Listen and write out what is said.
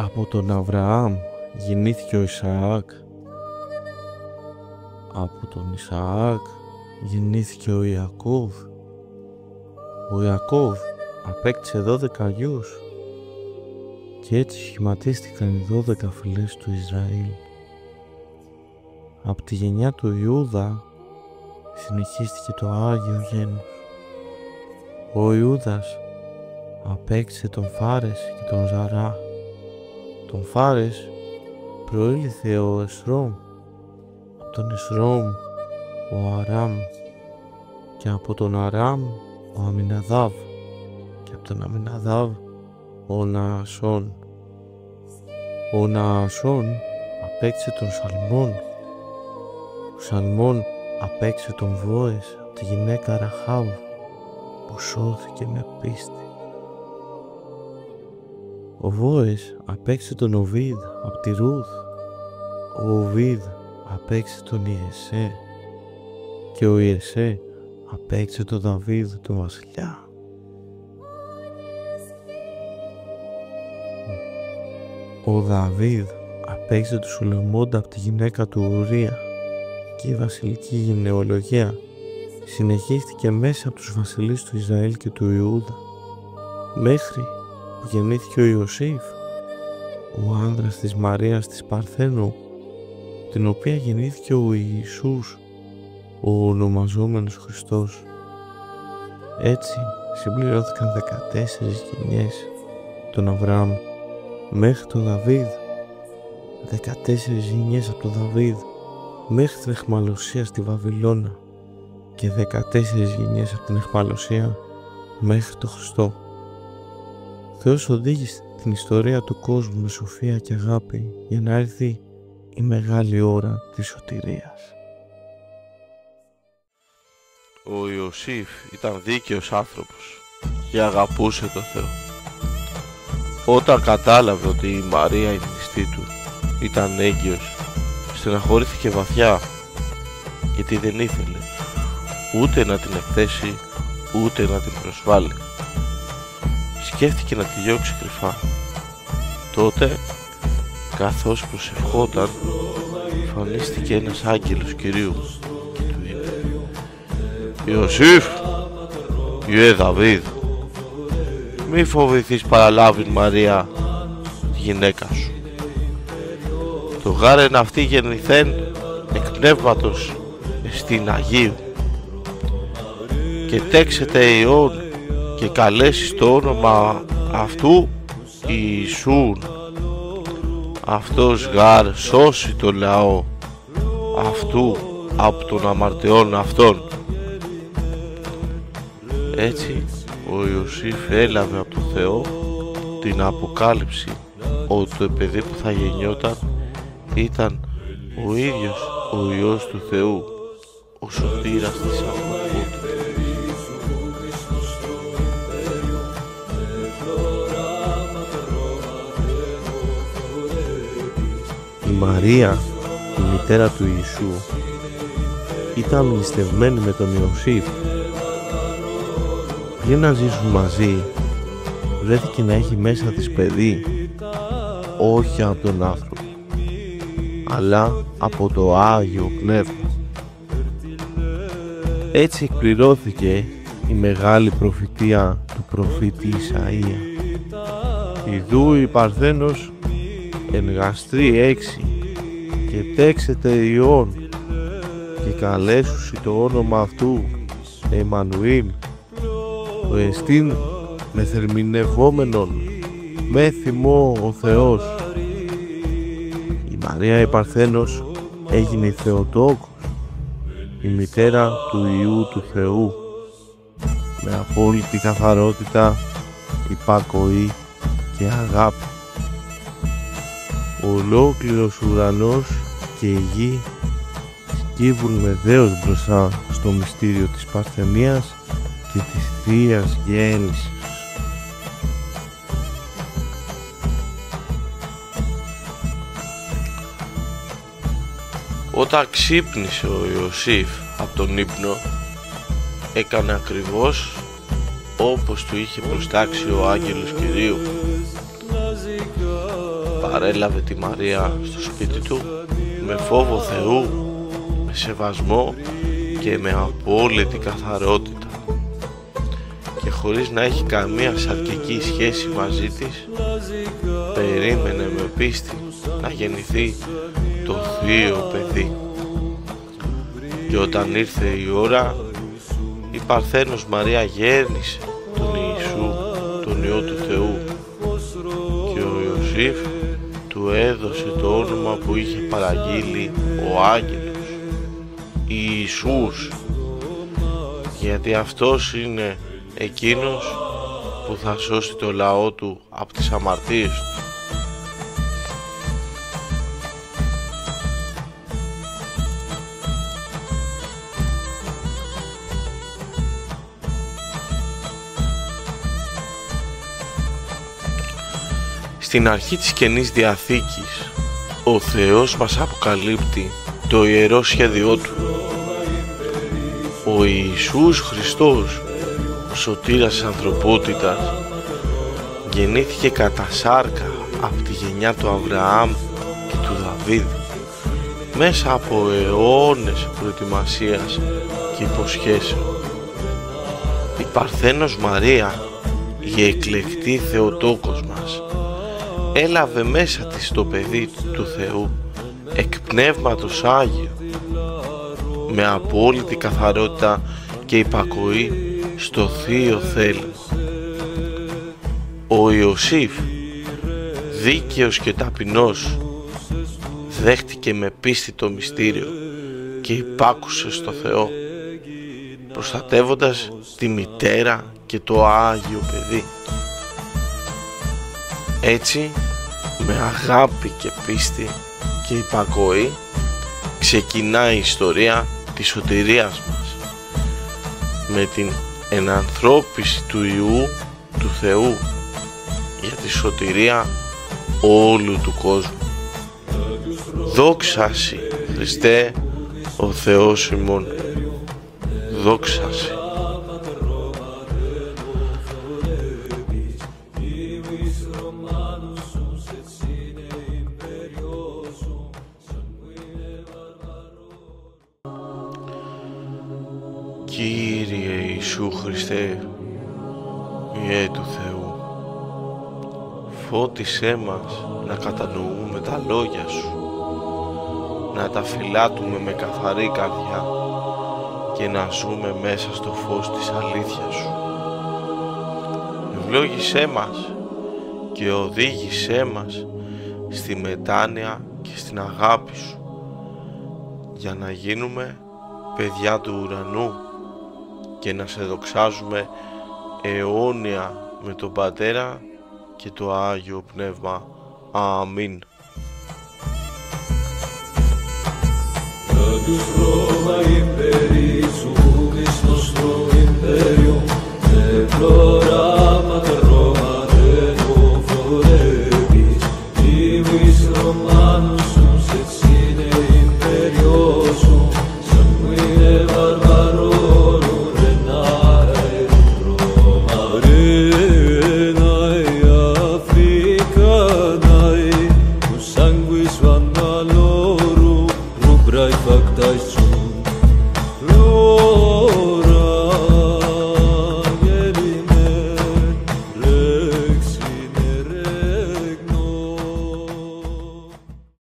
Από τον Αβραάμ γεννήθηκε ο Ισαάκ. Από τον Ισαάκ γεννήθηκε ο Ιακώβ. Ο Ιακώβ απέκτησε 12 γιους και έτσι σχηματίστηκαν οι 12 φυλές του Ισραήλ. Από τη γενιά του Ιούδα συνεχίστηκε το Άγιο Γένος. Ο Ιούδας απέκτησε τον Φάρες και τον Ζαρά. Τον Φάρες προήλθε ο Εσρόμ, από τον Εσρόμ ο Αράμ και από τον Αράμ ο Αμιναδάβ και από τον Αμιναδάβ ο Ναασόν. Ο Ναασόν απέκτησε τον Σαλμών. Ο Σαλμών απέκτησε τον Βόες από τη γυναίκα Ραχάβ που σώθηκε με πίστη. Ο Βόες απέκτησε τον Οβίδ από τη Ρούθ. Ο Οβίδ απέκτησε τον Ιεσέ και ο Ιεσέ απέκτησε τον Δαβίδ τον βασιλιά. Ο Δαβίδ απέκτησε τον Σολομώντα από τη γυναίκα του Ουρία και η βασιλική γενεολογία συνεχίστηκε μέσα από τους βασιλείς του Ισραήλ και του Ιούδα μέχρι που γεννήθηκε ο Ιωσήφ, ο άνδρας της Μαρίας της Παρθένου, την οποία γεννήθηκε ο Ιησούς, ο ονομαζόμενος Χριστός. Έτσι συμπληρώθηκαν 14 γενιές τον Αβραάμ μέχρι τον Δαβίδ, 14 γενιές από τον Δαβίδ μέχρι την αιχμαλωσία στη Βαβυλώνα και 14 γενιές από την αιχμαλωσία μέχρι τον Χριστό. Ο Θεός οδήγησε την ιστορία του κόσμου με σοφία και αγάπη για να έρθει η μεγάλη ώρα της σωτηρίας. Ο Ιωσήφ ήταν δίκαιος άνθρωπος και αγαπούσε τον Θεό. Όταν κατάλαβε ότι η Μαρία, η θνηστή του, ήταν έγκυος, στεναχωρήθηκε βαθιά, γιατί δεν ήθελε ούτε να την εκθέσει ούτε να την προσβάλλει. Σκέφτηκε να τη διώξει κρυφά. Τότε, καθώς προσευχόταν, εμφανίστηκε ένας άγγελος Κυρίου και του είπε: «Ιωσήφ, γιε Δαβίδ, μη φοβηθείς παραλάβει Μαρία τη γυναίκα σου. Το γάρεν αυτή γεννηθέν εκ πνεύματος εστίν Αγίου και τέξετε Υιόν και καλέσεις το όνομα αυτού Ιησούν. Αυτός γάρ σώσει το λαό αυτού από των αμαρτιών αυτών». Έτσι ο Ιωσήφ έλαβε από τον Θεό την αποκάλυψη ότι το παιδί που θα γεννιόταν ήταν ο ίδιος ο Υιός του Θεού, ο σωτήρας της ανθρωπότητας. Η Μαρία, η μητέρα του Ιησού, ήταν μνηστευμένη με τον Ιωσήφ. Πριν να ζήσουν μαζί, βρέθηκε να έχει μέσα της παιδί, όχι από τον άνθρωπο, αλλά από το Άγιο Πνεύμα. Έτσι εκπληρώθηκε η μεγάλη προφητεία του προφήτη Ισαΐα. «Ιδού η Παρθένος εν γαστρή 6 και τέξετε Υιόν και καλέσουσι το όνομα αυτού Εμμανουήλ, ο εστίν μεθερμινευόμενον με θυμό ο Θεός». Η Μαρία η Παρθένος έγινε η Θεοτόκος, η μητέρα του Υιού του Θεού, με απόλυτη καθαρότητα, υπακοή και αγάπη. Ολόκληρος ουρανός και η γη σκύβουν με δέος μπροστά στο μυστήριο της Παρθενίας και της Θείας Γέννησης. Όταν ξύπνησε ο Ιωσήφ από τον ύπνο, έκανε ακριβώς όπως του είχε προστάξει ο άγγελος Κυρίου. παρέλαβε τη Μαρία στο σπίτι του με φόβο Θεού, με σεβασμό και με απόλυτη καθαρότητα, και χωρίς να έχει καμία σαρκική σχέση μαζί της, περίμενε με πίστη να γεννηθεί το θείο παιδί. Και όταν ήρθε η ώρα, η Παρθένος Μαρία γέννησε τον Ιησού, τον Υιό του Θεού, και ο Ιωσήφ του έδωσε το όνομα που είχε παραγγείλει ο άγγελος, Ιησούς, γιατί αυτός είναι εκείνος που θα σώσει το λαό του από τις αμαρτίες του. Στην αρχή της Καινής Διαθήκης, ο Θεός μας αποκαλύπτει το ιερό σχέδιό Του. Ο Ιησούς Χριστός, ο σωτήρας της ανθρωπότητας, γεννήθηκε κατά σάρκα από τη γενιά του Αβραάμ και του Δαβίδ, μέσα από αιώνες προετοιμασίας και υποσχέσεων. Η Παρθένος Μαρία, η εκλεκτή Θεοτόκος μας, έλαβε μέσα της το παιδί του Θεού εκ Πνεύματος Άγιο, με απόλυτη καθαρότητα και υπακοή στο θείο θέλημα. Ο Ιωσήφ, δίκαιος και ταπεινός, δέχτηκε με πίστη το μυστήριο και υπάκουσε στο Θεό, προστατεύοντας τη μητέρα και το Άγιο παιδί. Έτσι, με αγάπη και πίστη και υπακοή, ξεκινά η ιστορία της σωτηρίας μας, με την ενανθρώπιση του Υιού του Θεού για τη σωτηρία όλου του κόσμου. Δόξα Σοι, Χριστέ, ο Θεός ημών. Δόξα Σοι. Κύριε Ιησού Χριστέ, Υιέ του Θεού, φώτισέ μας να κατανοούμε τα λόγια Σου, να τα φυλάτουμε με καθαρή καρδιά και να ζούμε μέσα στο φως της αλήθειας Σου. Ευλόγησέ μας και οδήγησέ μας στη μετάνοια και στην αγάπη Σου, για να γίνουμε παιδιά του ουρανού και να Σε δοξάζουμε αιώνια με τον Πατέρα και το Άγιο Πνεύμα. Αμήν. Deus Roma imperi, su Christos pro imperio,